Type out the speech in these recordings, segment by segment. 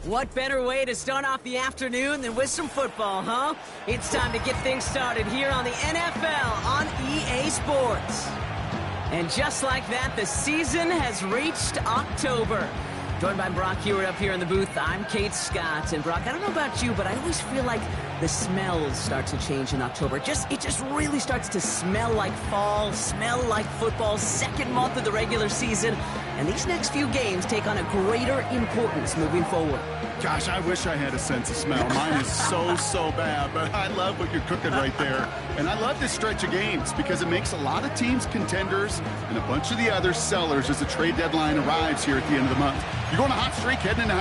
What better way to start off the afternoon than with some football, huh? It's time to get things started here on the NFL on EA Sports. And just like that, the season has reached October. Joined by Brock Hewitt up here in the booth, I'm Kate Scott. And Brock, I don't know about you, but I always feel like the smells start to change in October. It just really starts to smell like fall, smell like football, second month of the regular season. And these next few games take on a greater importance moving forward. Gosh, I wish I had a sense of smell. Mine is so bad, but I love what you're cooking right there. And I love this stretch of games because it makes a lot of teams contenders and a bunch of the other sellers as the trade deadline arrives here at the end of the month. You're going a hot streak heading into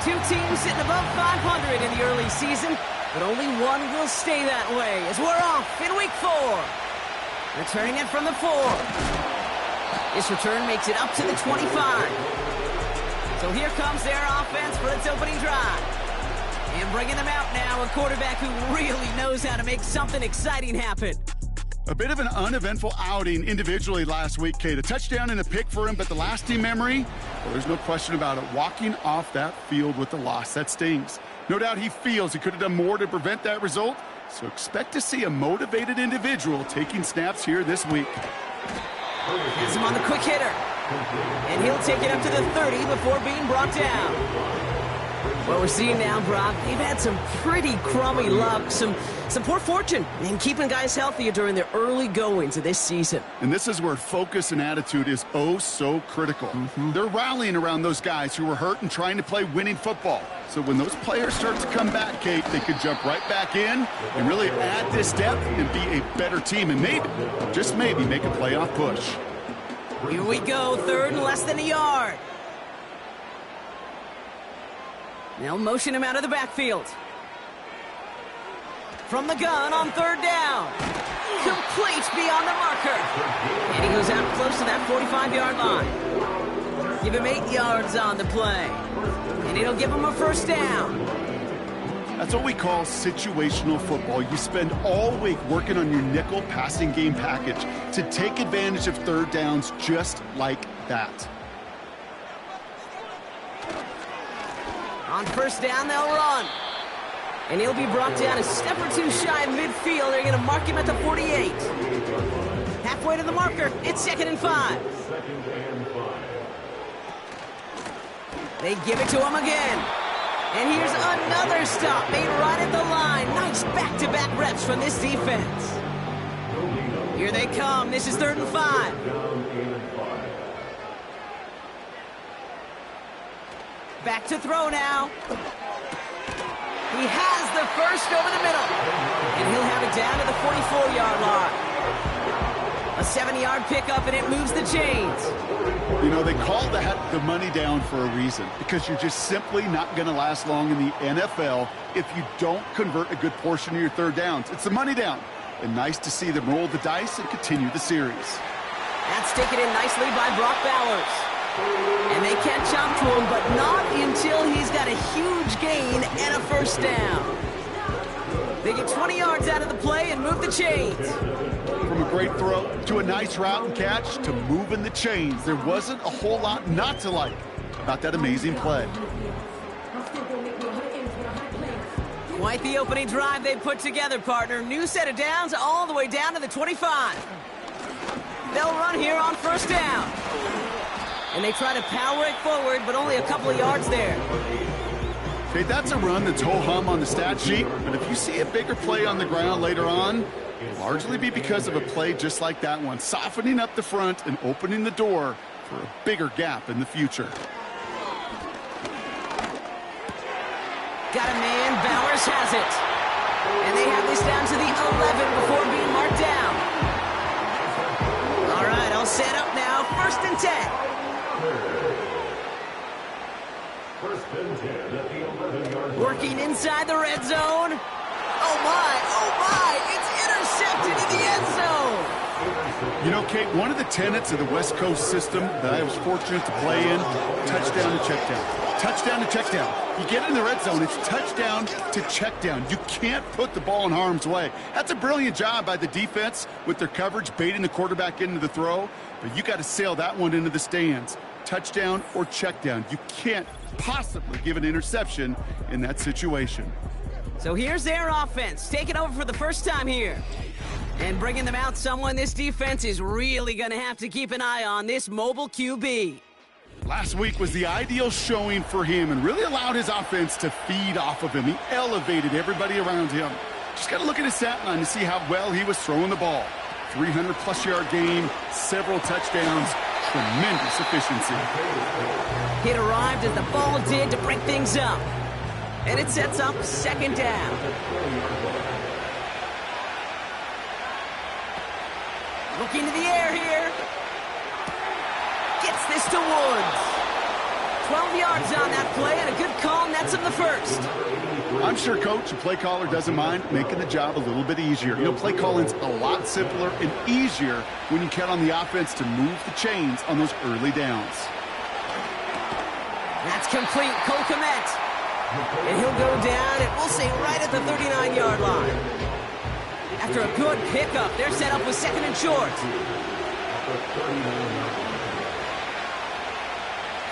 Two teams sitting above 500 in the early season, but only one will stay that way as we're off in week 4. Returning it from the 4. This return makes it up to the 25. So here comes their offense for its opening drive. And bringing them out now, a quarterback who really knows how to make something exciting happen. a bit of an uneventful outing individually last week, Kate. A touchdown and a pick for him, but the lasting memory, well, there's no question about it. Walking off that field with the loss, that stings. No doubt he feels he could have done more to prevent that result, so expect to see a motivated individual taking snaps here this week. Has him on the quick hitter, and he'll take it up to the 30 before being brought down. What we're seeing now, Brock, they've had some pretty crummy luck, some poor fortune in keeping guys healthier during their early goings of this season. And this is where focus and attitude is oh so critical. They're rallying around those guys who were hurt and trying to play winning football. So when those players start to come back, Kate, they could jump right back in and really add this depth and be a better team and maybe, just maybe, make a playoff push. Here we go, third and less than a yard. They'll motion him out of the backfield. From the gun on third down. Complete beyond the marker. And he goes out close to that 45-yard line. Give him 8 yards on the play. And it'll give him a first down. That's what we call situational football. You spend all week working on your nickel passing game package to take advantage of third downs just like that. On first down, they'll run. And he'll be brought down a step or two shy of midfield. They're going to mark him at the 48. Halfway to the marker. It's 2nd and 5. They give it to him again. And here's another stop made right at the line. Nice back-to-back reps from this defense. Here they come. This is 3rd and 5. Back to throw now. He has the first over the middle. And he'll have it down to the 44-yard line. A 7-yard pickup, and it moves the chains. You know, they call that the money down for a reason, because you're just simply not going to last long in the NFL if you don't convert a good portion of your third downs. It's the money down. And nice to see them roll the dice and continue the series. That's taken in nicely by Brock Bowers. And they catch up to him, but not until he's got a huge gain and a first down. They get 20 yards out of the play and move the chains. From a great throw to a nice route and catch to moving the chains, there wasn't a whole lot not to like about that amazing play. Quite the opening drive they put together, partner. New set of downs all the way down to the 25. They'll run here on first down. And they try to power it forward, but only a couple of yards there. Okay, that's a run that's ho-hum on the stat sheet, but if you see a bigger play on the ground later on, it'll largely be because of a play just like that one, softening up the front and opening the door for a bigger gap in the future. Got a man, Bowers has it. And they have this down to the 11 before being marked down. All right, all set up now, 1st and 10. Working inside the red zone. Oh my, it's intercepted in the end zone. You know, Kate, one of the tenets of the West Coast system that I was fortunate to play in, touchdown to check down. touchdown to check down. You get in the red zone, it's touchdown to check down. You can't put the ball in harm's way. That's a brilliant job by the defense with their coverage, baiting the quarterback into the throw. But you got to sail that one into the stands. Touchdown or check down. You can't possibly give an interception in that situation. So here's their offense, taking over for the first time here. And bringing them out someone this defense is really going to have to keep an eye on, this mobile QB. Last week was the ideal showing for him and really allowed his offense to feed off of him. He elevated everybody around him. Just got to look at his stat line to see how well he was throwing the ball. 300-plus yard game, several touchdowns, tremendous efficiency. It arrived as the ball did to break things up. And it sets up second down. Looking to the air here. Gets this to Woods. 12 yards on that play and a good call nets him the first. I'm sure coach and play caller doesn't mind making the job a little bit easier. You know, play calling's a lot simpler and easier when you count on the offense to move the chains on those early downs. That's complete. Cole Kmet. And he'll go down, and we'll say right at the 39-yard line. After a good pickup, they're set up with second and short.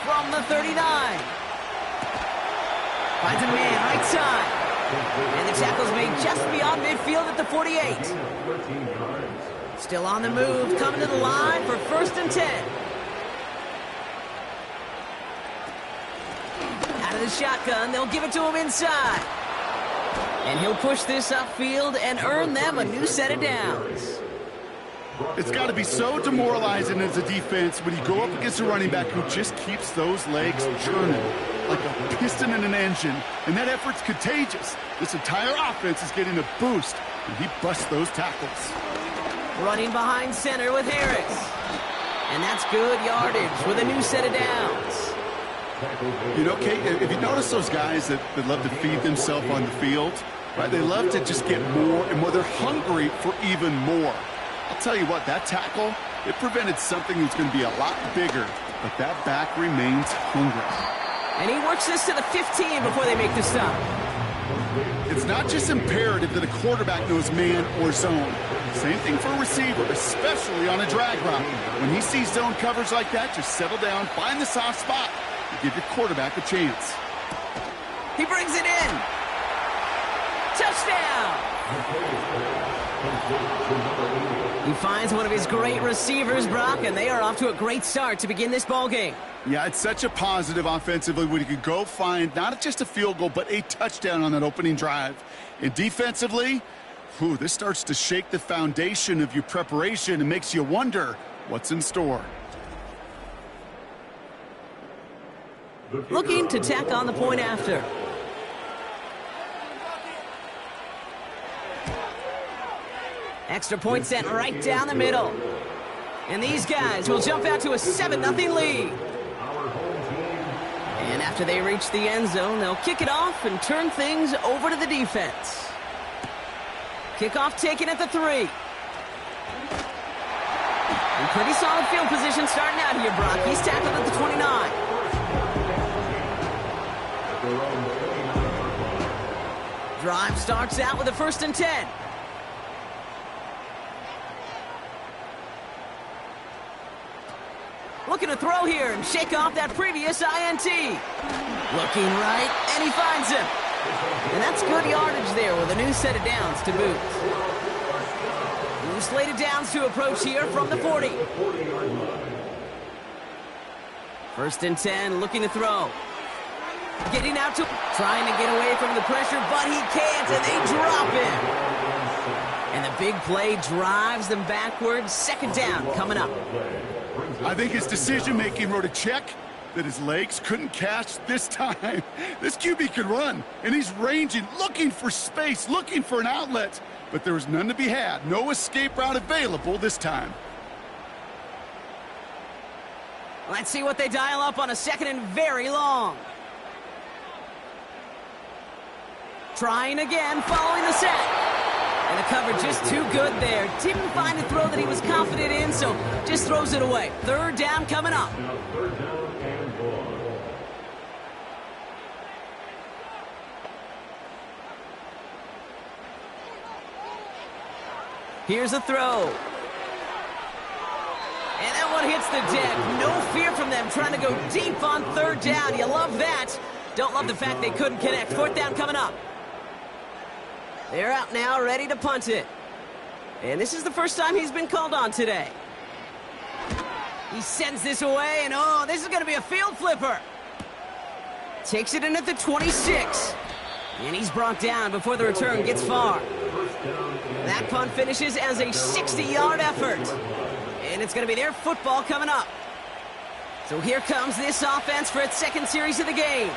From the 39. Finds a man right side. And the tackle's made just beyond midfield at the 48. Still on the move, coming to the line for first and 10. Out of the shotgun, they'll give it to him inside. And he'll push this upfield and earn them a new set of downs. It's got to be so demoralizing as a defense when you go up against a running back who just keeps those legs churning like a piston in an engine. And that effort's contagious. This entire offense is getting a boost when he busts those tackles. Running behind center with Harris. And that's good yardage with a new set of downs. You know, Kate, if you notice those guys that love to feed themselves on the field, right? They love to just get more and more. They're hungry for even more. I'll tell you what, that tackle, it prevented something that's going to be a lot bigger, but that back remains hungry. And he works this to the 15 before they make the stop. It's not just imperative that a quarterback knows man or zone. Same thing for a receiver, especially on a drag route. When he sees zone coverage like that, just settle down, find the soft spot. Give your quarterback a chance. He brings it in. Touchdown! He finds one of his great receivers, Brock, and they are off to a great start to begin this ballgame. Yeah, it's such a positive offensively when you could go find not just a field goal, but a touchdown on that opening drive. And defensively, this starts to shake the foundation of your preparation and makes you wonder what's in store. Looking to tack on the point after. Extra point sent right down the middle. And these guys will jump out to a 7-0 lead. And after they reach the end zone, they'll kick it off and turn things over to the defense. Kickoff taken at the 3. And pretty solid field position starting out here, Brock. He's tackled at the 29. Drive starts out with a 1st and 10. Looking to throw here and shake off that previous INT. Looking right, and he finds him. And that's good yardage there with a new set of downs to boot. New slated downs to approach here from the 40. 1st and 10, looking to throw. Getting out to trying to get away from the pressure, but he can't, and they drop him. And the big play drives them backwards. 2nd down coming up. I think his decision-making wrote a check that his legs couldn't catch this time. This QB can run, and he's ranging, looking for space, looking for an outlet. But there was none to be had. No escape route available this time. Let's see what they dial up on a 2nd and very long. Trying again, following the set. And the coverage just too good there. Didn't find a throw that he was confident in, so just throws it away. 3rd down coming up. Here's a throw. And that one hits the deck. No fear from them trying to go deep on third down. You love that. Don't love the fact they couldn't connect. Fourth down coming up. They're out now, ready to punt it. And this is the first time he's been called on today. He sends this away, and oh, this is going to be a field flipper. Takes it in at the 26. And he's brought down before the return gets far. That punt finishes as a 60-yard effort. And it's going to be their football coming up. So here comes this offense for its second series of the game.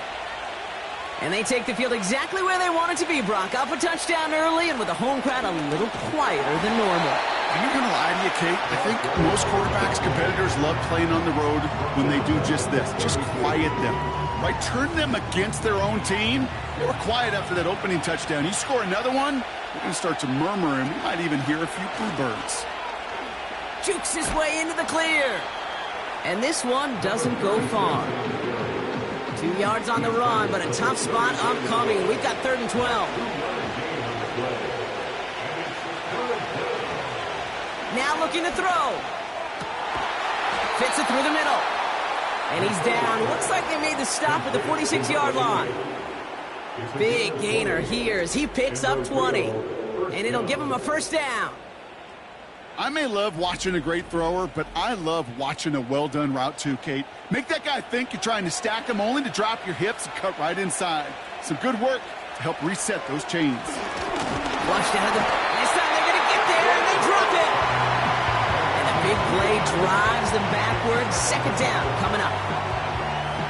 And they take the field exactly where they want it to be, Brock. Up a touchdown early, and with the home crowd a little quieter than normal. I'm not going to lie to you, Kate. I think most quarterbacks, competitors love playing on the road when they do just this. Just quiet them. Right? Turn them against their own team. They were quiet after that opening touchdown. You score another one, we're going to start to murmur, and we might even hear a few bluebirds. Jukes his way into the clear. And this one doesn't go far. 2 yards on the run, but a tough spot upcoming. We've got 3rd and 12. Now looking to throw. Fits it through the middle. And he's down. Looks like they made the stop at the 46-yard line. Big gainer here as he picks up 20. And it'll give him a first down. I may love watching a great thrower, but I love watching a well-done route too, Kate. Make that guy think you're trying to stack him only to drop your hips and cut right inside. Some good work to help reset those chains. Flushed out of the... This time they're going to get there, and they drop it. And the big play drives them backwards. Second down coming up.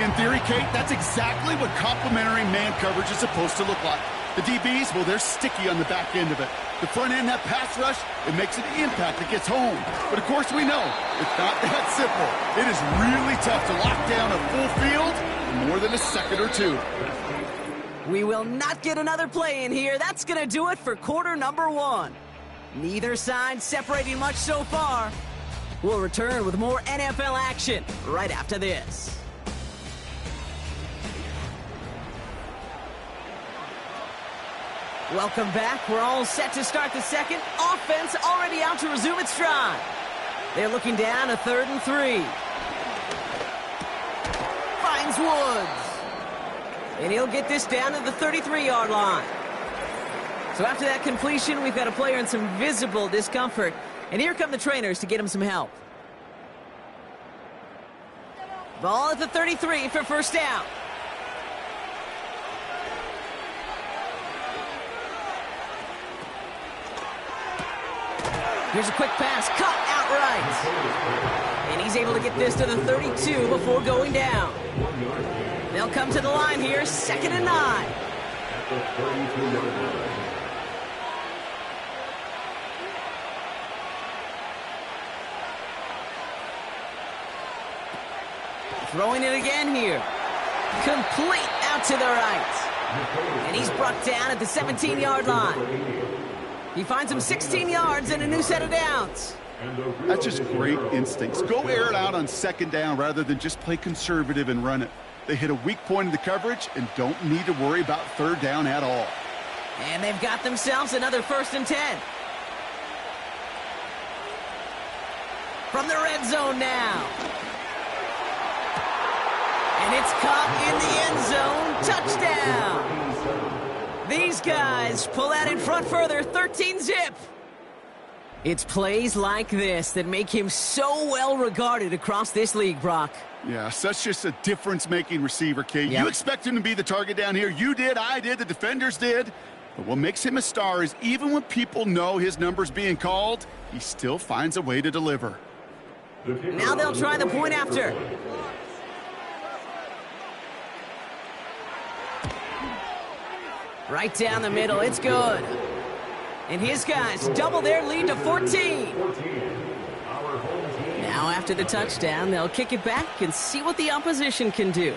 In theory, Kate, that's exactly what complementary man coverage is supposed to look like. The DBs, well, they're sticky on the back end of it. The front end, that pass rush, it makes an impact that gets home. But, of course, we know it's not that simple. It is really tough to lock down a full field in more than a second or two. We will not get another play in here. That's going to do it for quarter number 1. Neither side separating much so far. We'll return with more NFL action right after this. Welcome back. We're all set to start the second. Offense already out to resume its stride. They're looking down a 3rd and 3. Finds Woods. And he'll get this down to the 33-yard line. So after that completion, we've got a player in some visible discomfort. And here come the trainers to get him some help. Ball at the 33 for first down. Here's a quick pass, cut outright. And he's able to get this to the 32 before going down. They'll come to the line here, 2nd and 9. Throwing it again here. Complete out to the right. And he's brought down at the 17-yard line. He finds him 16 yards and a new set of downs. That's just great instincts. Go air it out on 2nd down rather than just play conservative and run it. They hit a weak point in the coverage and don't need to worry about 3rd down at all. And they've got themselves another 1st and 10. From the red zone now. And it's caught in the end zone. Touchdown. These guys pull that in front further, 13-zip. It's plays like this that make him so well regarded across this league, Brock. Yeah, such just a difference-making receiver, Kate. Yep. You expect him to be the target down here. You did, I did, the defenders did. But what makes him a star is even when people know his number's being called, he still finds a way to deliver. Now they'll try the point after. Right down the middle, it's good. And his guys double their lead to 14. Now after the touchdown, they'll kick it back and see what the opposition can do.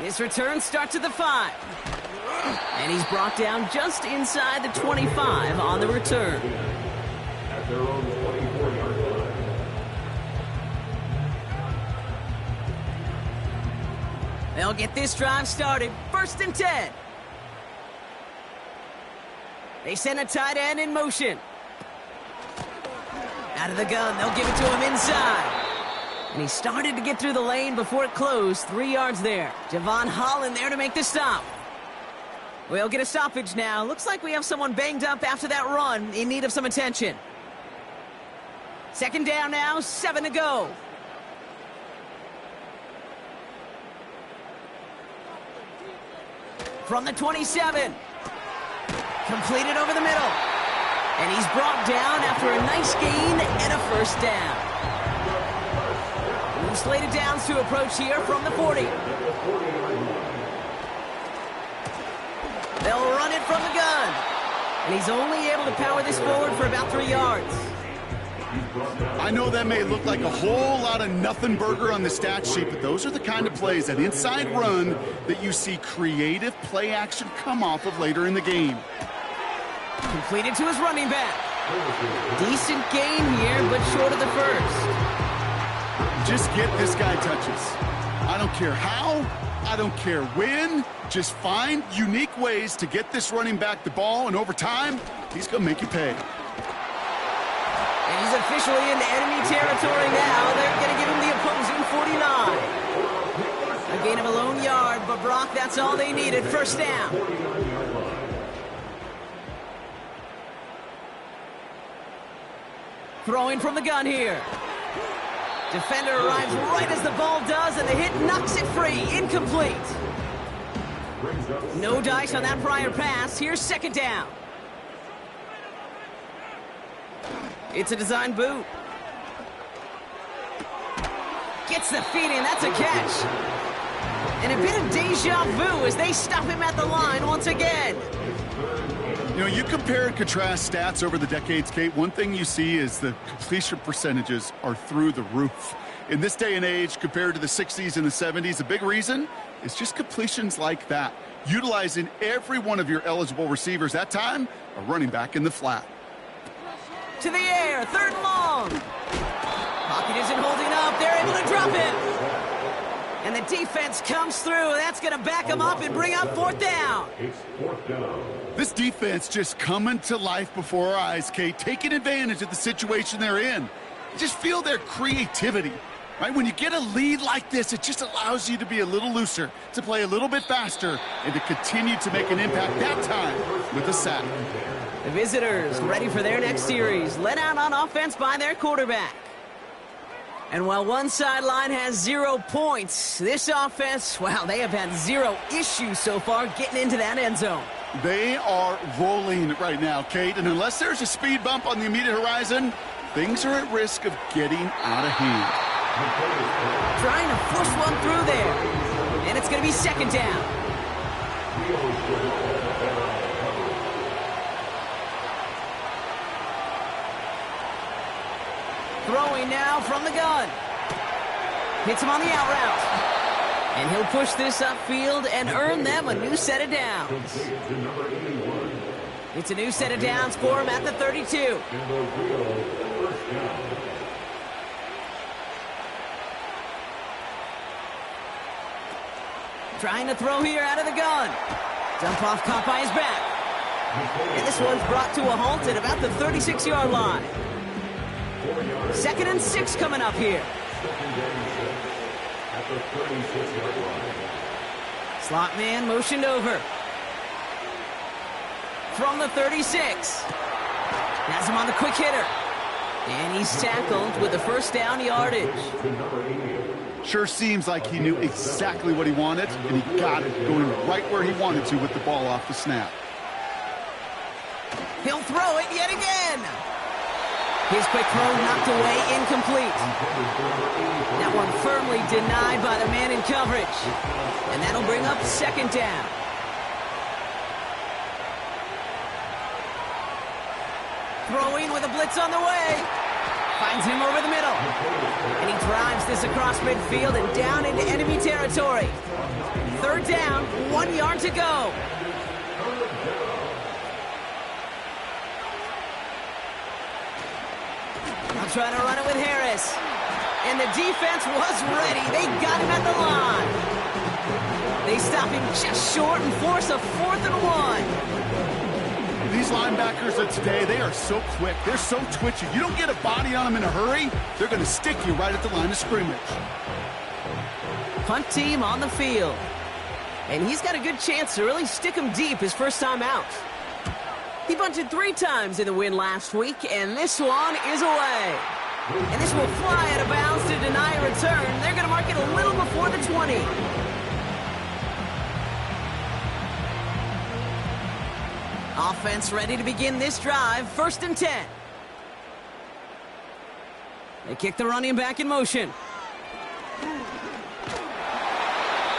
This return starts at the 5. And he's brought down just inside the 25 on the return. At their own 24-yard line. They'll get this drive started. 1st and 10. They send a tight end in motion. Out of the gun, they'll give it to him inside. And he started to get through the lane before it closed. 3 yards there. Javon Holland there to make the stop. We'll get a stoppage now. Looks like we have someone banged up after that run, in need of some attention. Second down now, 7 to go. From the 27. Completed over the middle. And he's brought down after a nice gain and a first down. New slated downs to approach here from the 40. They'll run it from the gun. And he's only able to power this forward for about 3 yards. I know that may look like a whole lot of nothing burger on the stat sheet, but those are the kind of plays, that inside run, that you see creative play action come off of later in the game. Completed to his running back. Decent gain here, but short of the first. Just get this guy touches. I don't care how, I don't care when. Just find unique ways to get this running back the ball, and over time, he's going to make you pay. And he's officially into enemy territory now. They're going to give him the opposing 49. A gain of a lone yard, but Brock, that's all they needed. First down. Throwing from the gun here. Defender arrives right as the ball does, and the hit knocks it free. Incomplete. No dice on that prior pass. Here's second down. It's a design boot. Gets the feet in. That's a catch. And a bit of deja vu as they stop him at the line once again. You know, you compare and contrast stats over the decades, Kate. One thing you see is the completion percentages are through the roof. In this day and age, compared to the 60s and the 70s, a big reason is just completions like that. Utilizing every one of your eligible receivers. That time, a running back in the flat. To the air, third and long. Pocket isn't holding up. They're able to drop him. And the defense comes through. That's going to back him up and bring up fourth down. It's fourth down. This defense just coming to life before our eyes, Kate, taking advantage of the situation they're in. Just feel their creativity, right? When you get a lead like this, it just allows you to be a little looser, to play a little bit faster, and to continue to make an impact that time with a sack. The visitors ready for their next series, led out on offense by their quarterback. And while one sideline has 0 points, this offense, well, they have had 0 issues so far getting into that end zone. They are rolling right now, Kate, and unless there's a speed bump on the immediate horizon, things are at risk of getting out of hand. Trying to push one through there. And it's going to be second down. Throwing now from the gun. Hits him on the out route. And he'll push this upfield and earn them a new set of downs. It's a new set of downs for him at the 32. Trying to throw here out of the gun. Dump off caught by his back. And this one's brought to a halt at about the 36-yard line. 2nd and 6 coming up here. Slot man motioned over. From the 36. Has him on the quick hitter. And he's tackled with the first down yardage. Sure seems like he knew exactly what he wanted, and he got it going right where he wanted to with the ball off the snap. He'll throw it yet again. His quick throw knocked away, incomplete. That one firmly denied by the man in coverage. And that'll bring up second down. Throwing with a blitz on the way. Finds him over the middle. And he drives this across midfield and down into enemy territory. Third down, 1 yard to go. Now trying to run it with Harris. And the defense was ready. They got him at the line. They stop him just short and force a 4th and 1. These linebackers of today, they are so quick. They're so twitchy. You don't get a body on them in a hurry, they're going to stick you right at the line of scrimmage. Punt team on the field. And he's got a good chance to really stick him deep his first time out. He bunted 3 times in the win last week, and this one is away. And this will fly out of bounds to deny a return. They're going to mark it a little before the 20. Offense ready to begin this drive. 1st and 10. They kick the running back in motion. The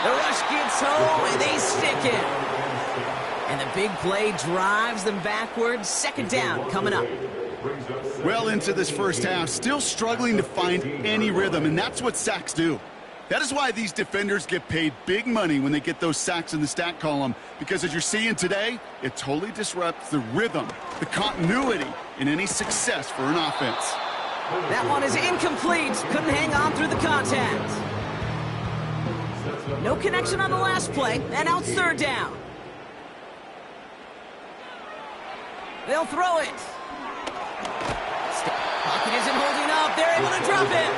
rush gets home, and they stick it. And the big play drives them backwards. 2nd down coming up. Well into this first half, still struggling to find any rhythm, and that's what sacks do. That is why these defenders get paid big money when they get those sacks in the stat column, because as you're seeing today, it totally disrupts the rhythm, the continuity in any success for an offense. That one is incomplete. Couldn't hang on through the contact. No connection on the last play, and now it's 3rd down. They'll throw it. Pocket isn't holding up. They're able to drop it.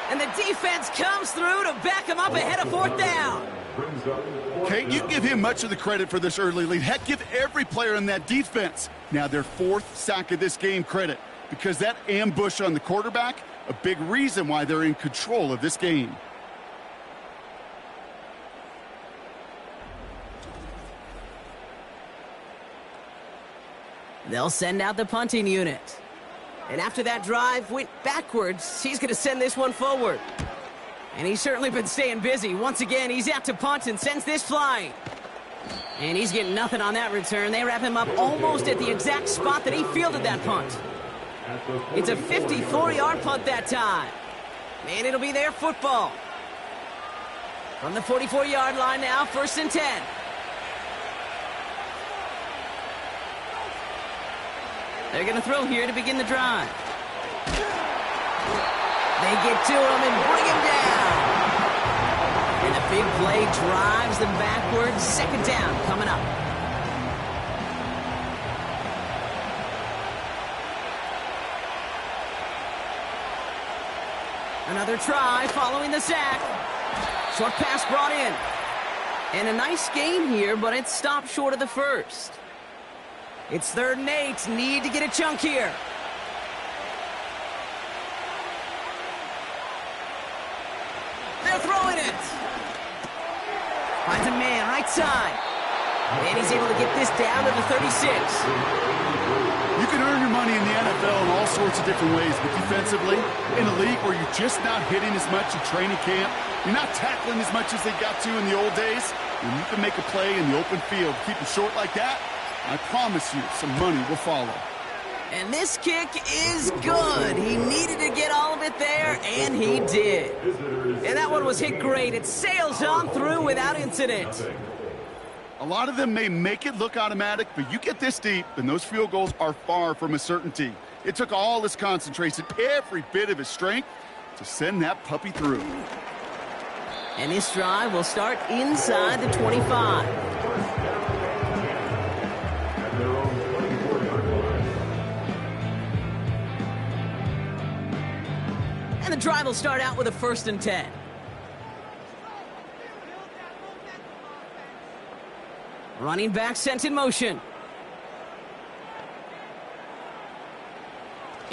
And the defense comes through to back him up ahead of 4th down. Kate, you give him much of the credit for this early lead. Heck, give every player in that defense now their 4th sack of this game credit, because that ambush on the quarterback, a big reason why they're in control of this game. They'll send out the punting unit. And after that drive went backwards, he's going to send this one forward. And he's certainly been staying busy. Once again, he's out to punt and sends this flying. And he's getting nothing on that return. They wrap him up almost at the exact spot that he fielded that punt. It's a 54-yard punt that time. And it'll be their football. From the 44-yard line now, 1st and 10. They're going to throw here to begin the drive. They get to him and bring him down. And the big play drives them backwards. 2nd down coming up. Another try following the sack. Short pass brought in. And a nice gain here, but it's stopped short of the 1st. It's 3rd and 8. Need to get a chunk here. They're throwing it. Finds a man right side. And he's able to get this down to the 36. You can earn your money in the NFL in all sorts of different ways, but defensively, in a league where you're just not hitting as much in training camp, you're not tackling as much as they got to in the old days, when you can make a play in the open field, keep it short like that, I promise you, some money will follow. And this kick is good. He needed to get all of it there, and he did. And that one was hit great. It sails on through without incident. A lot of them may make it look automatic, but you get this deep, and those field goals are far from a certainty. It took all his concentration, every bit of his strength, to send that puppy through. And this drive will start inside the 25. And the drive will start out with a 1st and 10. Running back sent in motion.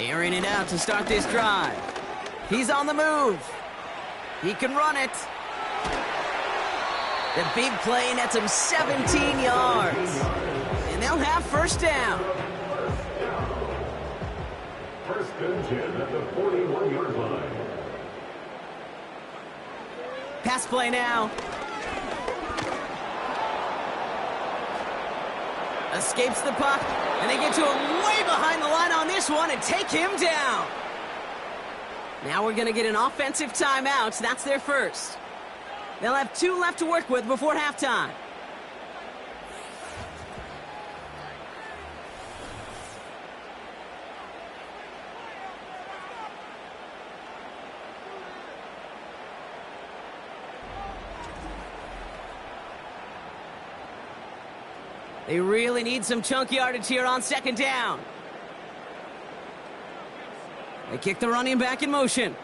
Airing it out to start this drive. He's on the move. He can run it. The big play nets him 17 yards. And they'll have 1st down. 1st and 10 at the 41-yard line. Pass play now. Escapes the puck, and they get to him way behind the line on this one and take him down. Now we're going to get an offensive timeout. That's their 1st. They'll have 2 left to work with before halftime. They really need some chunk yardage here on second down. They kick the running back in motion.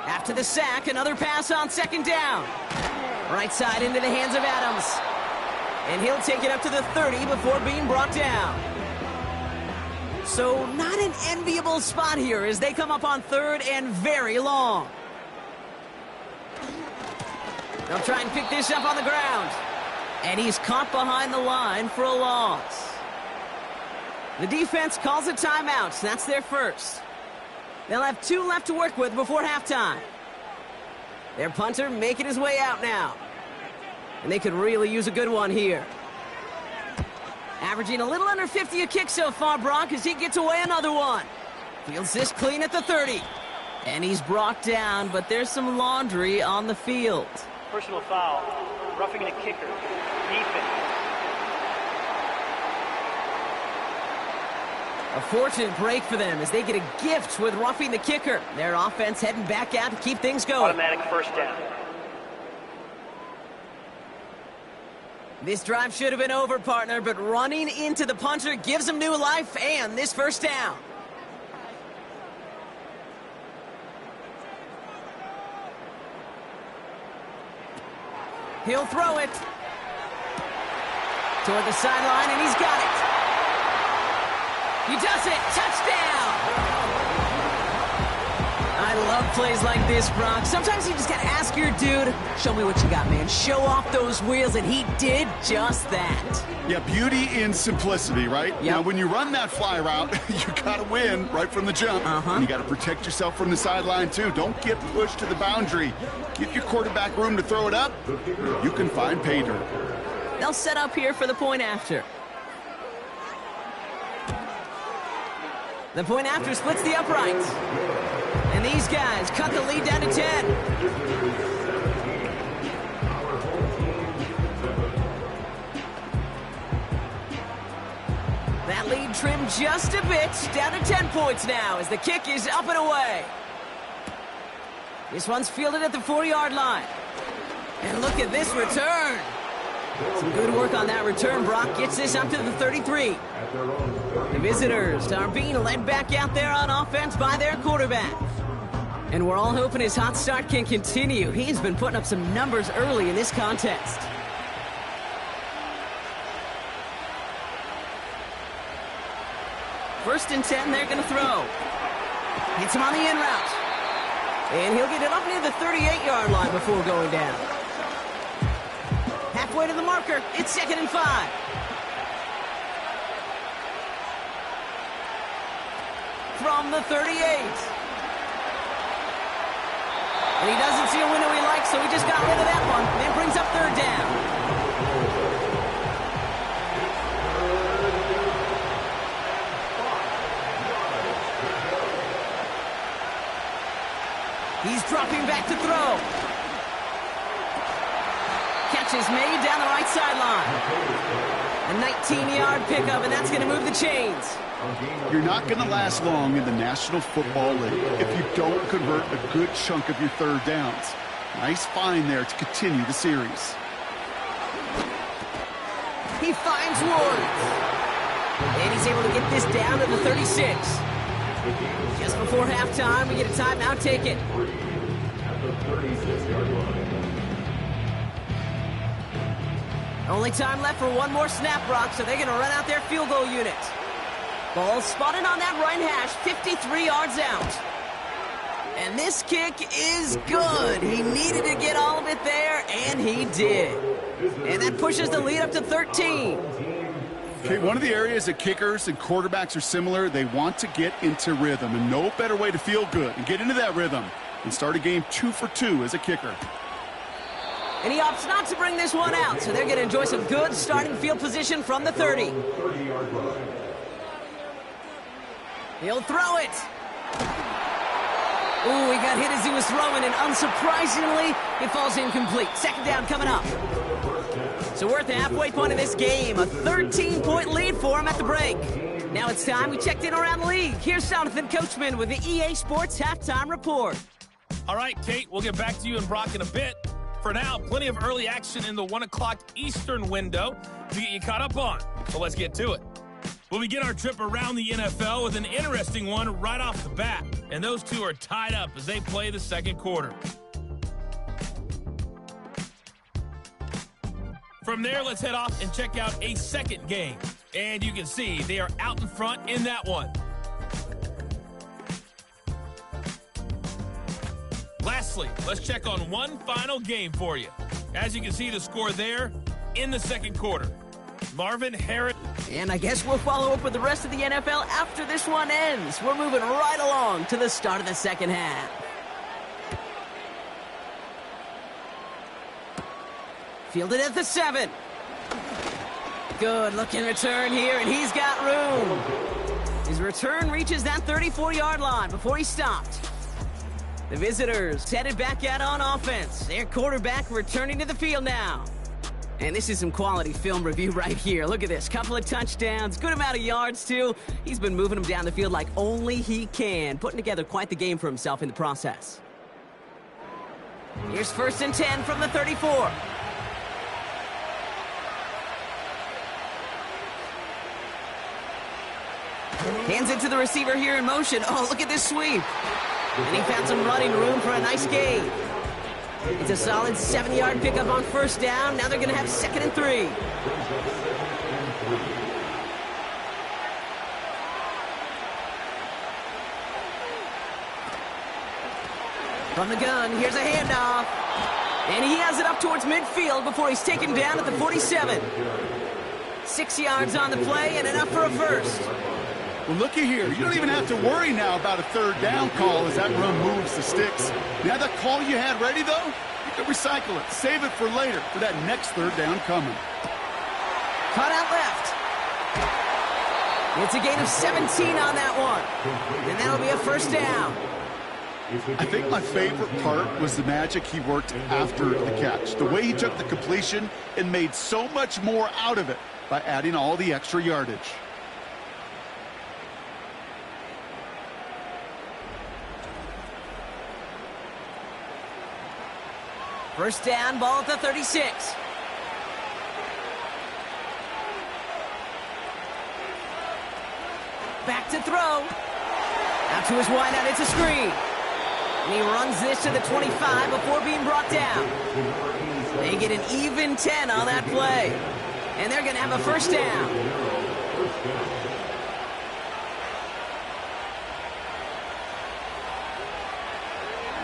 After the sack, another pass on second down. Right side into the hands of Adams. And he'll take it up to the 30 before being brought down. So not an enviable spot here as they come up on third and very long. They'll try and pick this up on the ground. And he's caught behind the line for a loss. The defense calls a timeout, so that's their first. They'll have 2 left to work with before halftime. Their punter making his way out now. And they could really use a good one here. Averaging a little under 50 a kick so far, Brock, as he gets away another one. Fields this clean at the 30. And he's brought down, but there's some laundry on the field. Personal foul, roughing a kicker, defense. A fortunate break for them as they get a gift with roughing the kicker. Their offense heading back out to keep things going. Automatic first down. This drive should have been over, partner, but running into the punter gives them new life and this first down. He'll throw it toward the sideline, and he's got it. He does it. Touchdown! I love plays like this, Brock. Sometimes you just got to ask your dude, show me what you got, man. Show off those wheels, and he did just that. Yeah, beauty in simplicity, right? Yep. Now, when you run that fly route, you got to win right from the jump. And you got to protect yourself from the sideline, too. Don't get pushed to the boundary. Give your quarterback room to throw it up. You can find pay dirt. They'll set up here for the point after. The point after splits the uprights. And these guys cut the lead down to 10. That lead trimmed just a bit, down to 10 points now as the kick is up and away. This one's fielded at the 4-yard line. And look at this return. Some good work on that return. Brock gets this up to the 33. The visitors are being led back out there on offense by their quarterback. And we're all hoping his hot start can continue. He's been putting up some numbers early in this contest. First and 10, they're going to throw. Hits him on the in route. And he'll get it up near the 38-yard line before going down. Halfway to the marker, it's 2nd and 5. From the 38. And he doesn't see a window he likes, so he just got rid of that one. And it brings up 3rd down. He's dropping back to throw. Catch is made down the right sideline. A 19-yard pickup, and that's going to move the chains. You're not going to last long in the National Football League if you don't convert a good chunk of your 3rd downs. Nice find there to continue the series. He finds Woods. And he's able to get this down to the 36. Just before halftime, we get a timeout taken. Only time left for one more snap, Brock, so they're going to run out their field goal unit. Ball spotted on that right hash, 53 yards out. And this kick is good. He needed to get all of it there, and he did. And that pushes the lead up to 13. Okay, one of the areas that kickers and quarterbacks are similar, they want to get into rhythm. And no better way to feel good and get into that rhythm and start a game 2 for 2 as a kicker. And he opts not to bring this one out, so they're going to enjoy some good starting field position from the 30. He'll throw it. Ooh, he got hit as he was throwing, and unsurprisingly, it falls incomplete. 2nd down coming up. So we're at the halfway point of this game. A 13-point lead for him at the break. Now it's time we checked in around the league. Here's Jonathan Coachman with the EA Sports Halftime Report. All right, Kate, we'll get back to you and Brock in a bit. For now, plenty of early action in the 1 o'clock Eastern window to get you caught up on. So let's get to it. We'll begin our trip around the NFL with an interesting one right off the bat. And those two are tied up as they play the second quarter. From there, let's head off and check out a second game. And you can see they are out in front in that one. Lastly, let's check on one final game for you. As you can see the score there in the second quarter. Marvin Harris. And I guess we'll follow up with the rest of the NFL after this one ends. We're moving right along to the start of the second half. Fielded at the 7. Good looking return here, and he's got room. His return reaches that 34-yard line before he stopped. The visitors headed back out on offense. Their quarterback returning to the field now. And this is some quality film review right here. Look at this. Couple of touchdowns. Good amount of yards, too. He's been moving them down the field like only he can. Putting together quite the game for himself in the process. Here's 1st and 10 from the 34. Hands it to the receiver here in motion. Oh, look at this sweep. And he found some running room for a nice gain. It's a solid 7-yard pickup on 1st down. Now they're going to have 2nd and 3. From the gun, here's a handoff. And he has it up towards midfield before he's taken down at the 47. 6 yards on the play and enough for a first. Well, looky here. You don't even have to worry now about a 3rd down call as that run moves the sticks. Now that call you had ready, though, you can recycle it. Save it for later for that next 3rd down coming. Cut out left. It's a gain of 17 on that one. And that'll be a 1st down. I think my favorite part was the magic he worked after the catch. The way he took the completion and made so much more out of it by adding all the extra yardage. First down, ball at the 36. Back to throw. Out to his wideout, it's a screen. And he runs this to the 25 before being brought down. They get an even 10 on that play. And they're going to have a 1st down.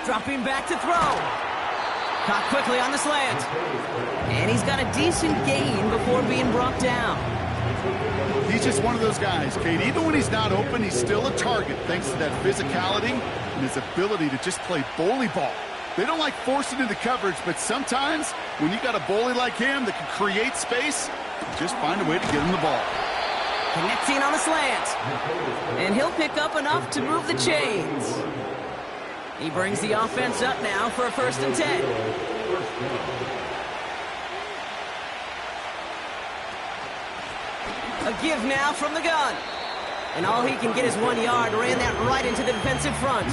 Dropping back to throw. Caught quickly on the slant. And he's got a decent gain before being brought down. He's just one of those guys, Kate. Even when he's not open, he's still a target thanks to that physicality and his ability to just play bully ball. They don't like forcing into coverage, but sometimes when you got a bully like him that can create space, just find a way to get him the ball. Connecting on the slant. And he'll pick up enough to move the chains. He brings the offense up now for a 1st and 10. A give now from the gun. And all he can get is 1 yard. Ran that right into the defensive front.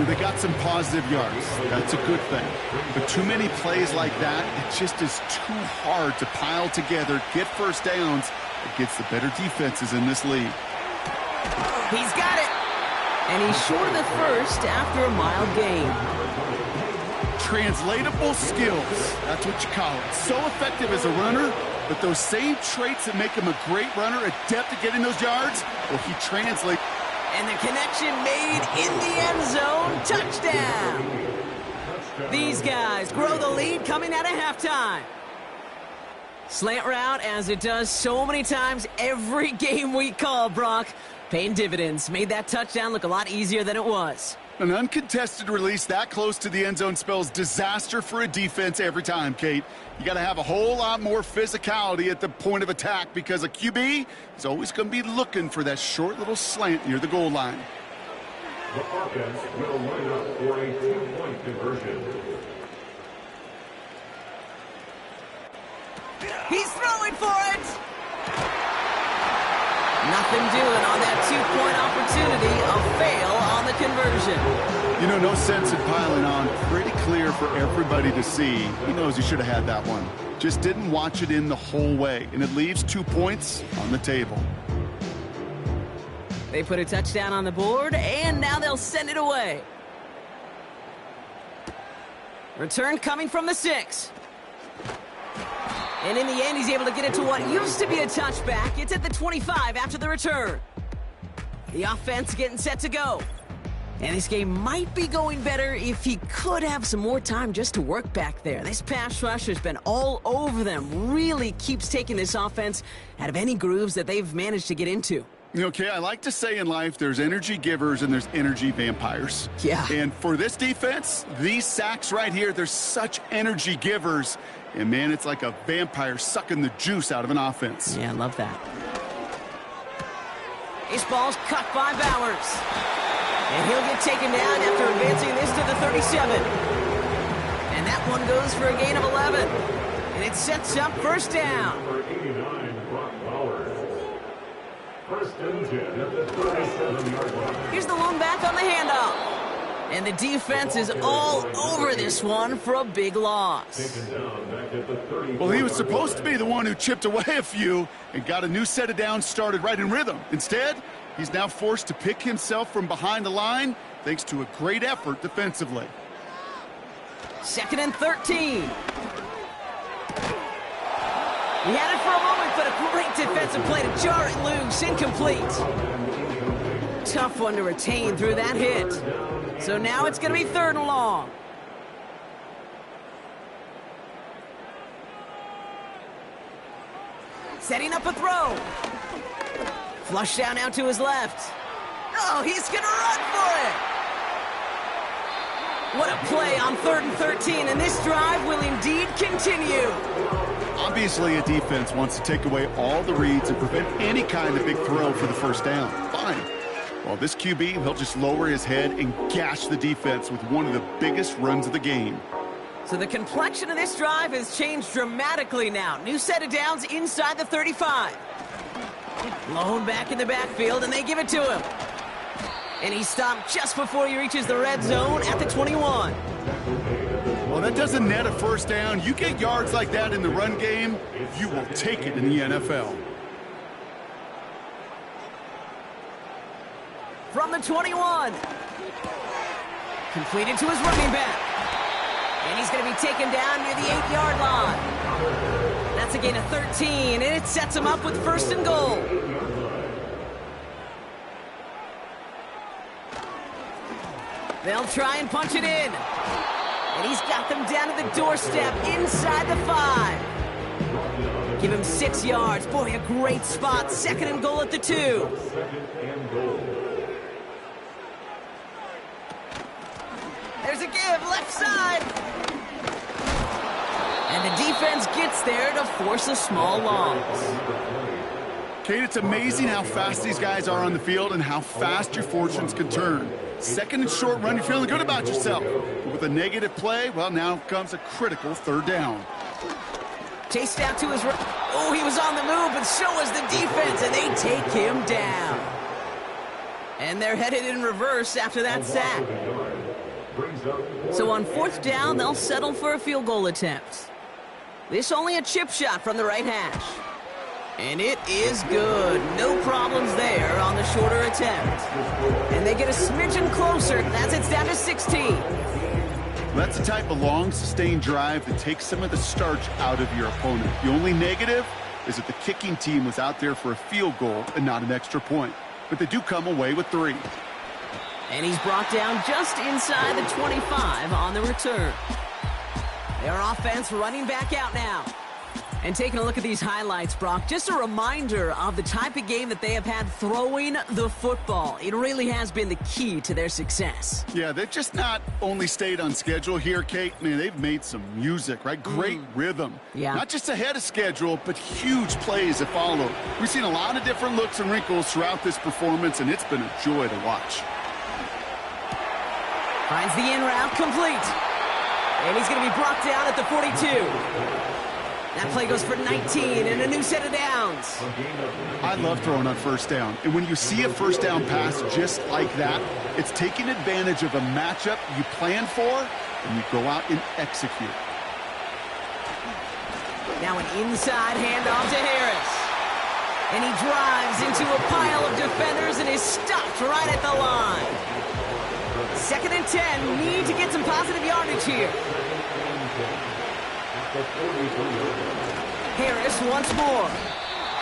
They got some positive yards. That's a good thing. But too many plays like that, it just is too hard to pile together, get 1st downs against the better defenses in this league. He's got it. And he's short of the 1st after a mild gain. Translatable skills. That's what you call it. So effective as a runner, but those same traits that make him a great runner, adept at getting those yards, well, he translates. And the connection made in the end zone. Touchdown. These guys grow the lead coming out of halftime. Slant route, as it does so many times every game we call, Brock. Paying dividends. Made that touchdown look a lot easier than it was. An uncontested release that close to the end zone spells disaster for a defense every time, Kate. You got to have a whole lot more physicality at the point of attack because a QB is always going to be looking for that short little slant near the goal line. The offense will line up for a 2-point conversion. He's throwing for it! Nothing doing on that 2-point opportunity. A fail on the conversion. You know, no sense in piling on. Pretty clear for everybody to see. He knows he should have had that one. Just didn't watch it in the whole way. And it leaves 2 points on the table. They put a touchdown on the board, and now they'll send it away. Return coming from the 6. And in the end, he's able to get it to what used to be a touchback. It's at the 25 after the return. The offense getting set to go. And this game might be going better if he could have some more time just to work back there. This pass rush has been all over them. Really keeps taking this offense out of any grooves that they've managed to get into. Okay, I like to say in life there's energy givers and there's energy vampires. Yeah. And for this defense, these sacks right here, they're such energy givers. And, man, it's like a vampire sucking the juice out of an offense. Yeah, I love that. This ball's cut by Bowers. And he'll get taken down after advancing this to the 37. And that one goes for a gain of 11. And it sets up first down. Number 89, Brock Bowers. First and 10 at the 37-yard line. Here's the lone back on the handoff. And the defense is all over this one for a big loss. Taken down back at the 34. Well, he was supposed to be the one who chipped away a few and got a new set of downs started right in rhythm. Instead, he's now forced to pick himself from behind the line thanks to a great effort defensively. 2nd and 13. He had it for a moment, but a great defensive play to jar it loose. Incomplete. Tough one to retain through that hit. So now it's going to be 3rd and long. Setting up a throw. Flush down now to his left. Oh, he's going to run for it. What a play on 3rd and 13, and this drive will indeed continue. Obviously, a defense wants to take away all the reads and prevent any kind of big throw for the first down. Fine. Well, this QB, he'll just lower his head and gash the defense with one of the biggest runs of the game. So the complexion of this drive has changed dramatically now. New set of downs inside the 35. Lone back in the backfield, and they give it to him. And he's stopped just before he reaches the red zone at the 21. Well, that doesn't net a first down. You get yards like that in the run game, you will take it in the NFL. From the 21. Completed to his running back. And he's going to be taken down near the 8-yard line. That's a gain of 13, and it sets him up with 1st and goal. They'll try and punch it in. And he's got them down to the doorstep inside the 5. Give him 6 yards. Boy, a great spot. 2nd and goal at the 2. 2nd and goal. There's a give, left side. And the defense gets there to force a small loss. Kate, it's amazing how fast these guys are on the field and how fast your fortunes can turn. 2nd and short run, you're feeling good about yourself. But with a negative play, well, now comes a critical 3rd down. Chased out to his right. Oh, he was on the move, but so was the defense, and they take him down. And they're headed in reverse after that sack. So on 4th down, they'll settle for a field goal attempt. This only a chip shot from the right hash. And it is good. No problems there on the shorter attempt. And they get a smidgen closer as it's down to 16. That's the type of long, sustained drive that takes some of the starch out of your opponent. The only negative is that the kicking team was out there for a field goal and not an extra point. But they do come away with 3. And he's brought down just inside the 25 on the return. Their offense running back out now. And taking a look at these highlights, Brock, just a reminder of the type of game that they have had throwing the football. It really has been the key to their success. Yeah, they've just not only stayed on schedule here, Kate. Man, they've made some music, right? Great rhythm. Yeah. Not just ahead of schedule, but huge plays that follow. We've seen a lot of different looks and wrinkles throughout this performance, and it's been a joy to watch. Finds the in route complete. And he's going to be brought down at the 42. That play goes for 19 and a new set of downs. I love throwing on first down. And when you see a first down pass just like that, it's taking advantage of a matchup you plan for, and you go out and execute. Now an inside handoff to Harris. And he drives into a pile of defenders and is stopped right at the line. 2nd and 10, need to get some positive yardage here. Harris once more.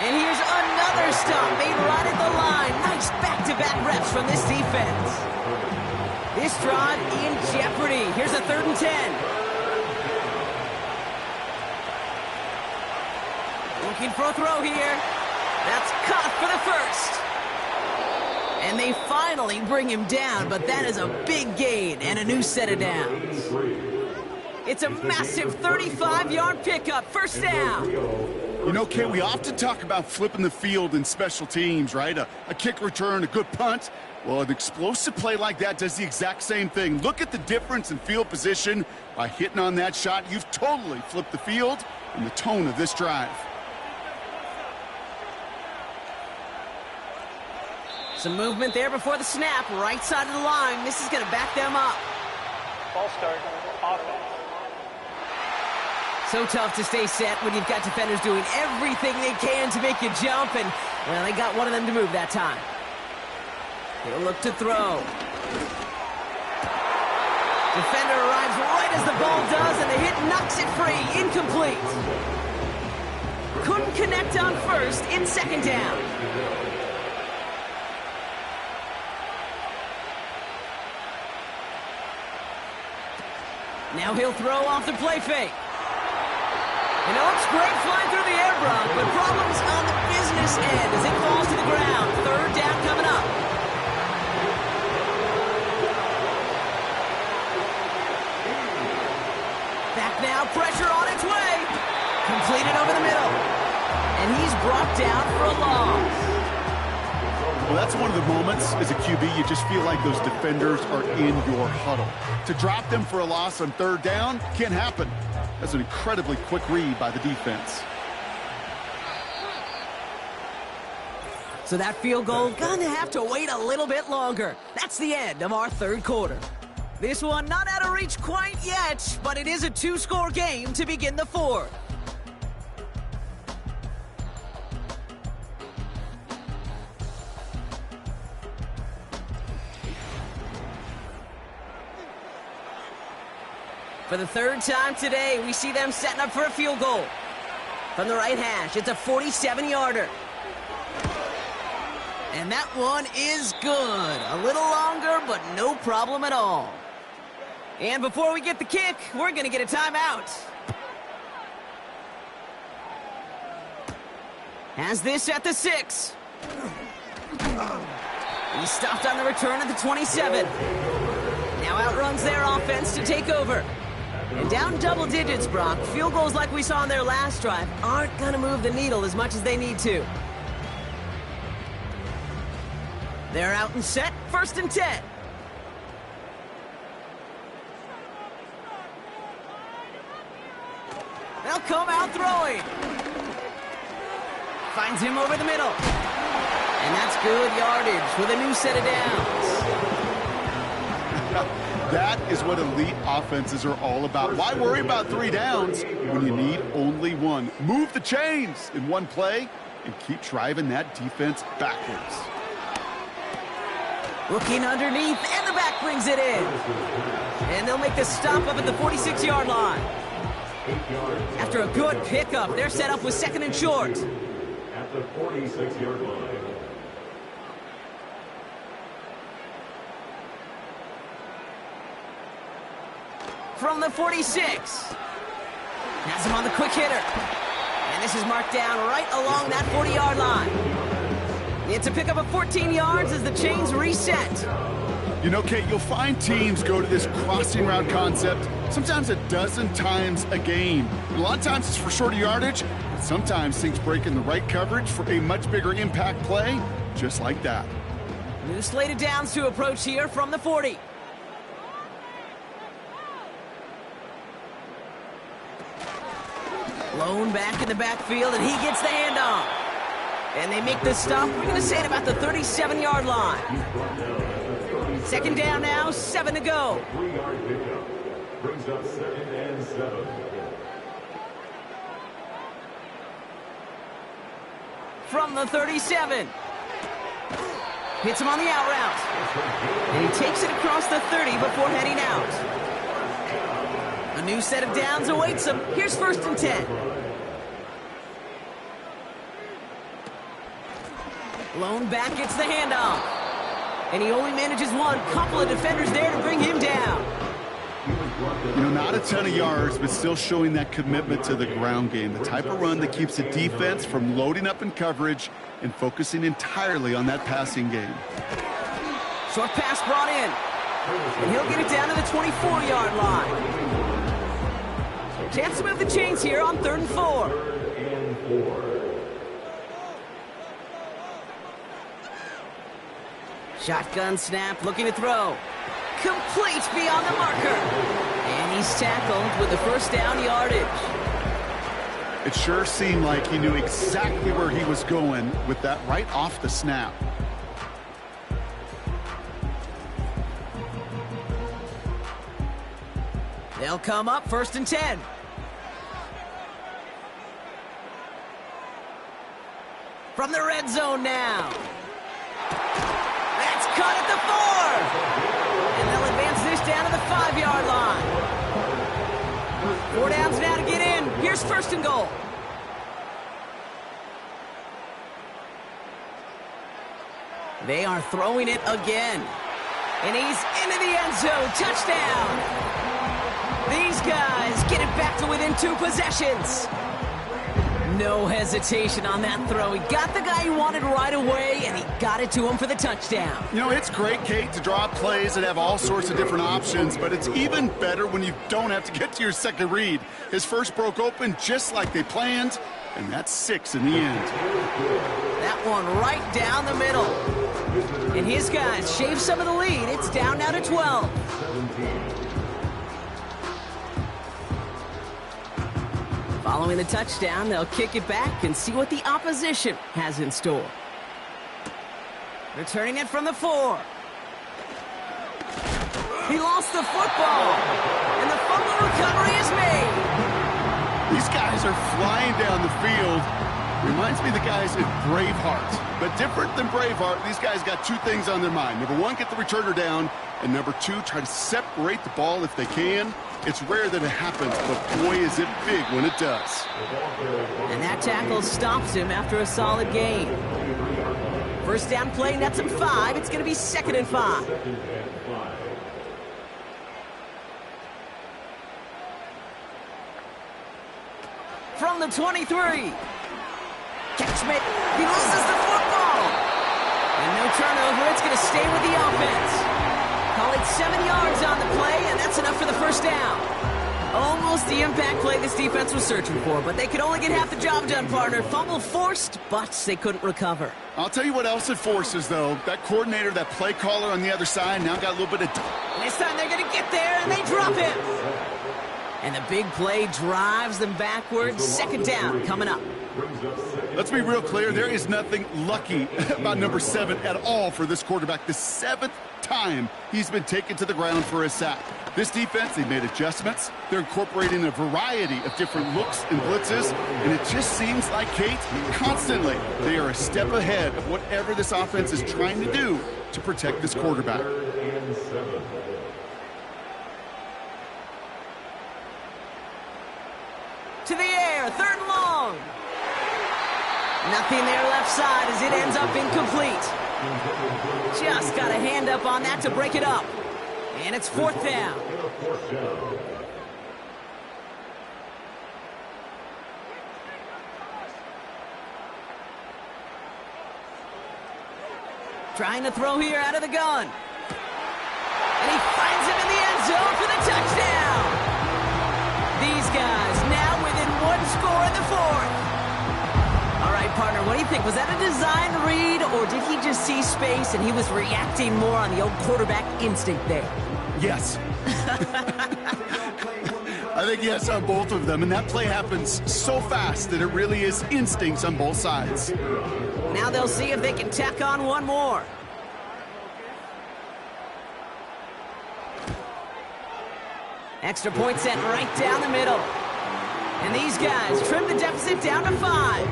And here's another stop made right at the line. Nice back-to-back reps from this defense. This drive in jeopardy. Here's a 3rd and 10. Looking for a throw here. That's caught for the first. And they finally bring him down, but that is a big gain and a new set of downs. It's a massive 35-yard pickup, first down. You know, Kay, we often talk about flipping the field in special teams, right? A kick return, a good punt. Well, an explosive play like that does the exact same thing. Look at the difference in field position. By hitting on that shot, you've totally flipped the field and the tone of this drive. Some movement there before the snap, right side of the line. This is going to back them up. Ball start, offense. So tough to stay set when you've got defenders doing everything they can to make you jump, and, well, they got one of them to move that time. He'll look to throw. Defender arrives right as the ball does, and the hit knocks it free. Incomplete. Couldn't connect on first in 2nd down. Now he'll throw off the play fake. And it looks great flying through the air, Brock, but problems on the business end as it falls to the ground. 3rd down coming up. Back now, pressure on its way. Completed over the middle. And he's brought down for a loss. Well, that's one of the moments as a QB you just feel like those defenders are in your huddle. To drop them for a loss on 3rd down can't happen. That's an incredibly quick read by the defense. So that field goal gonna have to wait a little bit longer. That's the end of our 3rd quarter. This one not out of reach quite yet, but it is a 2-score game to begin the 4th. For the 3rd time today, we see them setting up for a field goal. From the right hash, it's a 47-yarder. And that one is good. A little longer, but no problem at all. And before we get the kick, we're going to get a timeout. Has this at the 6. He stopped on the return at the 27. Now outruns their offense to take over. And down double digits, Brock. Field goals like we saw on their last drive aren't going to move the needle as much as they need to. They're out and set, 1st and 10. They'll come out throwing. Finds him over the middle. And that's good yardage with a new set of downs. That is what elite offenses are all about. Why worry about 3 downs when you need only 1? Move the chains in one play and keep driving that defense backwards. Looking underneath, and the back brings it in. And they'll make the stop up at the 46-yard line. After a good pickup, they're set up with 2nd and short. At the 46-yard line. From the 46. Has him on the quick hitter. And this is marked down right along that 40-yard line. It's a pickup of 14 yards as the chains reset. You know, Kate, you'll find teams go to this crossing route concept sometimes a dozen times a game. A lot of times it's for shorter yardage, but sometimes things break in the right coverage for a much bigger impact play, just like that. New slated downs to approach here from the 40. Blown back in the backfield, and he gets the handoff. And they make the stop. We're going to say it about the 37-yard line. Second down now, 7 to go. 3-yard pickup brings up 2nd and 7. From the 37. Hits him on the out route. And he takes it across the 30 before heading out. A new set of downs awaits him. Here's 1st and 10. Blown back gets the handoff. And he only manages one. Couple of defenders there to bring him down. You know, not a ton of yards, but still showing that commitment to the ground game. The type of run that keeps the defense from loading up in coverage and focusing entirely on that passing game. Short pass brought in. And he'll get it down to the 24-yard line. Chance to move the chains here on 3rd and 4. 3rd and 4. Shotgun snap, looking to throw. Complete beyond the marker. And he's tackled with the 1st down yardage. It sure seemed like he knew exactly where he was going with that right off the snap. They'll come up 1st and 10. From the red zone now. That's caught at the 4. And they'll advance this down to the 5-yard line. 4 downs now to get in. Here's 1st and goal. They are throwing it again. And he's into the end zone. Touchdown. These guys get it back to within 2 possessions. No hesitation on that throw. He got the guy he wanted right away, and he got it to him for the touchdown. You know, it's great, Kate, to draw plays and have all sorts of different options, but it's even better when you don't have to get to your second read. His first broke open just like they planned, and that's 6 in the end. That one right down the middle. And his guys shave some of the lead. It's down now to 12. Following the touchdown, they'll kick it back and see what the opposition has in store. Returning it from the 4. He lost the football, and the fumble recovery is made. These guys are flying down the field. Reminds me of the guys in Braveheart. But different than Braveheart, these guys got 2 things on their mind. Number 1, get the returner down, and number 2, try to separate the ball if they can. It's rare that it happens, but boy, is it big when it does. And that tackle stops him after a solid gain. 1st down play nets him 5. It's going to be 2nd and 5. From the 23. Catchment. He loses the football. And no turnover. It's going to stay with the offense. Call it 7 yards on the play, and that's enough for the 1st down. Almost the impact play this defense was searching for, but they could only get half the job done, partner. Fumble forced, but they couldn't recover. I'll tell you what else it forces, though. That coordinator, that play caller on the other side, now got a little bit of... This time they're going to get there, and they drop him. And the big play drives them backwards. 2nd down coming up. Let's be real clear. There is nothing lucky about number 7 at all for this quarterback. The 7th time he's been taken to the ground for a sack. This defense, they made adjustments. They're incorporating a variety of different looks and blitzes, and it just seems like, Kate, constantly they are a step ahead of whatever this offense is trying to do to protect this quarterback. To the air, 3rd and long. Nothing there left side as it ends up incomplete. Just got a hand up on that to break it up. And it's 4th down. Trying to throw here out of the gun. And he finds him in the end zone for the touchdown. These guys now within 1 score in the 4th. All right, partner, what do you think? Was that a design read, or did he just see space and he was reacting more on the old quarterback instinct there? Yes. I think yes on both of them, and that play happens so fast that it really is instincts on both sides. Now they'll see if they can tack on one more. Extra point set right down the middle. And these guys trim the deficit down to 5.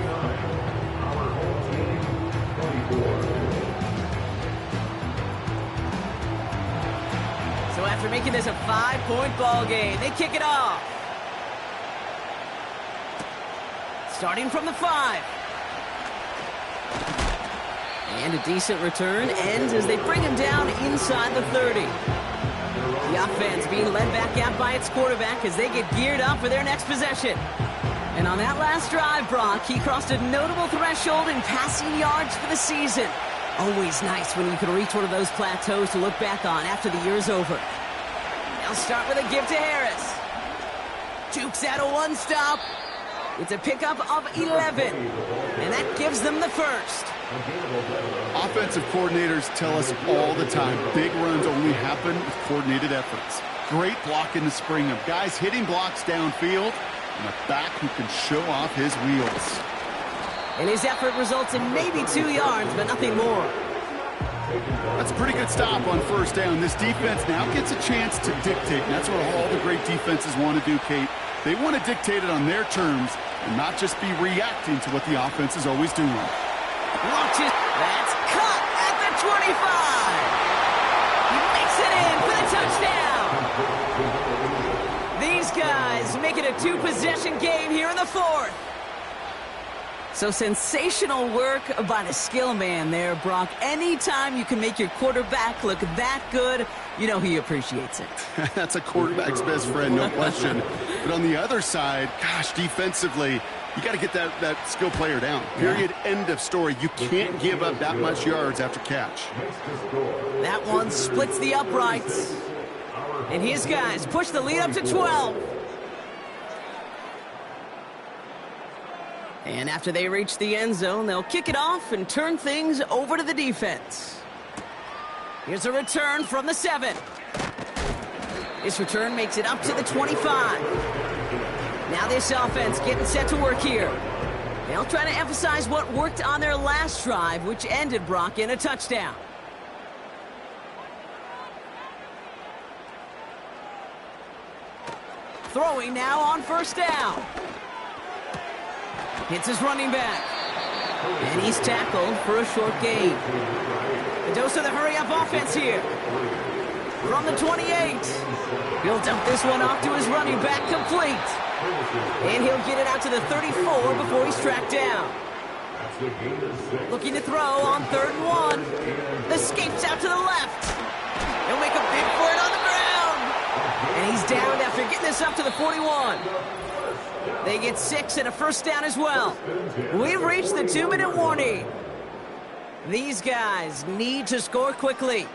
So after making this a 5-point ball game, they kick it off. Starting from the 5. And a decent return ends as they bring him down inside the 30. The offense being led back out by its quarterback as they get geared up for their next possession. And on that last drive, Brock, he crossed a notable threshold in passing yards for the season. Always nice when you can reach one of those plateaus to look back on after the year is over. They'll start with a give to Harris. Jukes out a one-stop. It's a pickup of 11. And that gives them the first. Offensive coordinators tell us all the time, big runs only happen with coordinated efforts. Great block in the spring of guys hitting blocks downfield and a back who can show off his wheels. And his effort results in maybe 2 yards, but nothing more. That's a pretty good stop on first down. This defense now gets a chance to dictate, and that's what all the great defenses want to do, Kate. They want to dictate it on their terms and not just be reacting to what the offense is always doing. Launches. That's cut at the 25. He makes it in for the touchdown. These guys make it a 2-possession game here in the 4th. So sensational work by the skill man there, Brock. Anytime you can make your quarterback look that good, you know he appreciates it. That's a quarterback's best friend, no question. But on the other side, gosh, defensively, you got to get that skill player down. Period. End of story. You can't give up that much yards after catch. That one splits the uprights. And his guys push the lead up to 12. And after they reach the end zone, they'll kick it off and turn things over to the defense. Here's a return from the 7. This return makes it up to the 25. Now this offense getting set to work here. They'll try to emphasize what worked on their last drive, which ended, Brock, in a touchdown. Throwing now on first down. Hits his running back. And he's tackled for a short gain. A dose of the hurry-up offense here. From the 28. He'll dump this one off to his running back, complete. And he'll get it out to the 34 before he's tracked down. Looking to throw on 3rd and 1. Escapes out to the left. He'll make a big for it on the ground. And he's down after getting this up to the 41. They get 6 and a first down as well. We've reached the 2-minute warning. These guys need to score quickly.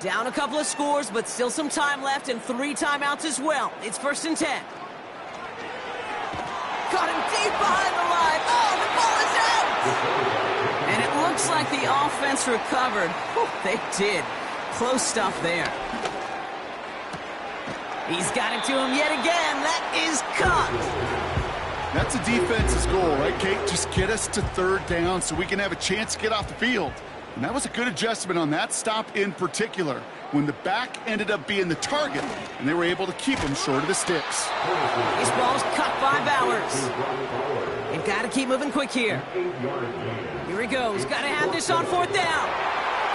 Down a couple of scores, but still some time left and 3 timeouts as well. It's 1st and 10. Caught him deep behind the line. Oh, the ball is out! And it looks like the offense recovered. Whew, they did. Close stuff there. He's got it to him yet again. That is caught. That's a defense's goal, right, Kate? Just get us to 3rd down so we can have a chance to get off the field. And that was a good adjustment on that stop in particular, when the back ended up being the target, and they were able to keep him short of the sticks. This ball's cut by Bowers. They've got to keep moving quick here. Here he goes. Got to have this on 4th down.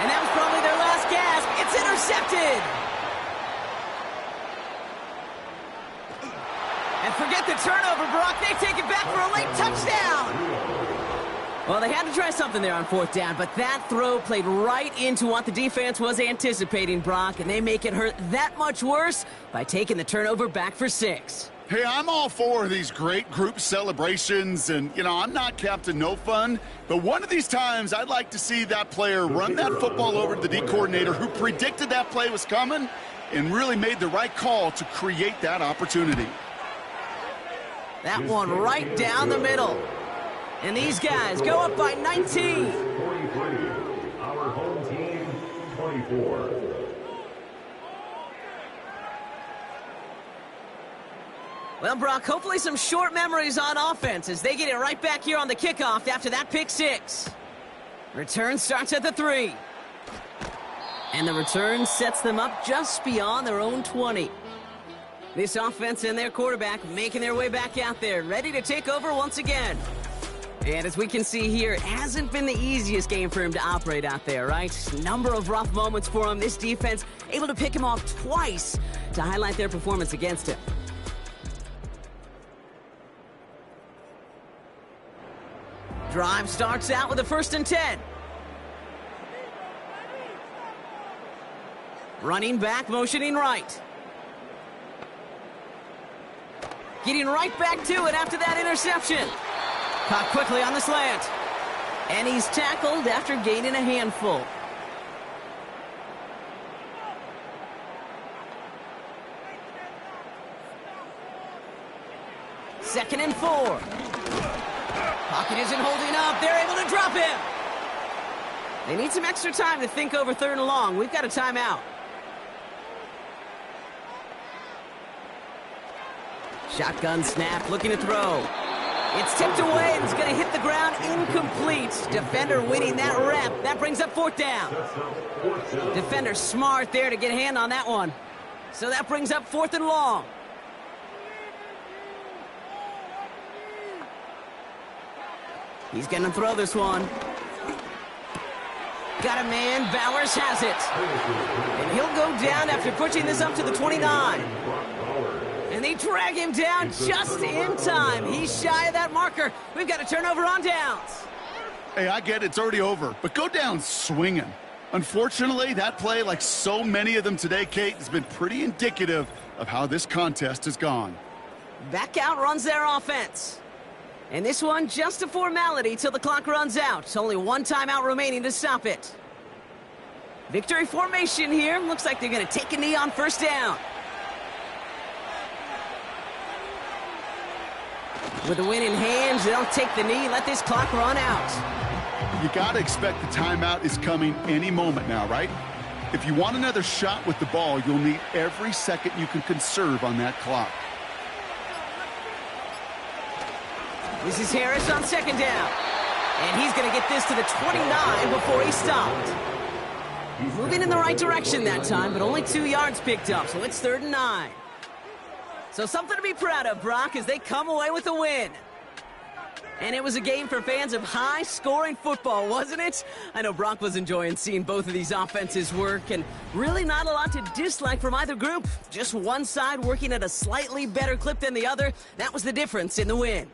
And that was probably their last gasp. It's intercepted. And forget the turnover, Brock. They take it back for a late touchdown. Well, they had to try something there on 4th down, but that throw played right into what the defense was anticipating, Brock, and they make it hurt that much worse by taking the turnover back for 6. Hey, I'm all for these great group celebrations, and, I'm not Captain No Fun, but one of these times I'd like to see that player run that football over to the D coordinator who predicted that play was coming and really made the right call to create that opportunity. That one right down the middle. And these guys go up by 19. 43, our home team, 24. Well, Brock, hopefully some short memories on offense as they get it right back here on the kickoff after that pick six. Return starts at the 3. And the return sets them up just beyond their own 20. This offense and their quarterback making their way back out there, ready to take over once again. And as we can see here, it hasn't been the easiest game for him to operate out there, right? Number of rough moments for him. This defense able to pick him off twice to highlight their performance against him. Drive starts out with a 1st and 10. Running back, motioning right. Getting right back to it after that interception. Caught quickly on the slant. And he's tackled after gaining a handful. Second and 4. Pocket isn't holding up. They're able to drop him. They need some extra time to think over 3rd and long. We've got a timeout. Shotgun snap, looking to throw. It's tipped away and it's going to hit the ground incomplete. Defender winning that rep. That brings up 4th down. Defender smart there to get a hand on that one. So that brings up 4th and long. He's going to throw this one. Got a man. Bowers has it. And he'll go down after pushing this up to the 29. And they drag him down just in time. He's shy of that marker. We've got a turnover on downs. Hey, I get it's already over, but go down swinging. Unfortunately, that play, like so many of them today, Kate, has been pretty indicative of how this contest has gone. Back out runs their offense. And this one, just a formality till the clock runs out. It's only one timeout remaining to stop it. Victory formation here. Looks like they're going to take a knee on 1st down. With the win in hand, they'll take the knee, let this clock run out. You got to expect the timeout is coming any moment now, right? If you want another shot with the ball, you'll need every second you can conserve on that clock. This is Harris on 2nd down. And he's going to get this to the 29 before he stopped. Moving in the right direction that time, but only 2 yards picked up, so it's 3rd and 9. So something to be proud of, Brock, as they come away with a win. And it was a game for fans of high-scoring football, wasn't it? I know Brock was enjoying seeing both of these offenses work, and really not a lot to dislike from either group. Just one side working at a slightly better clip than the other. That was the difference in the win.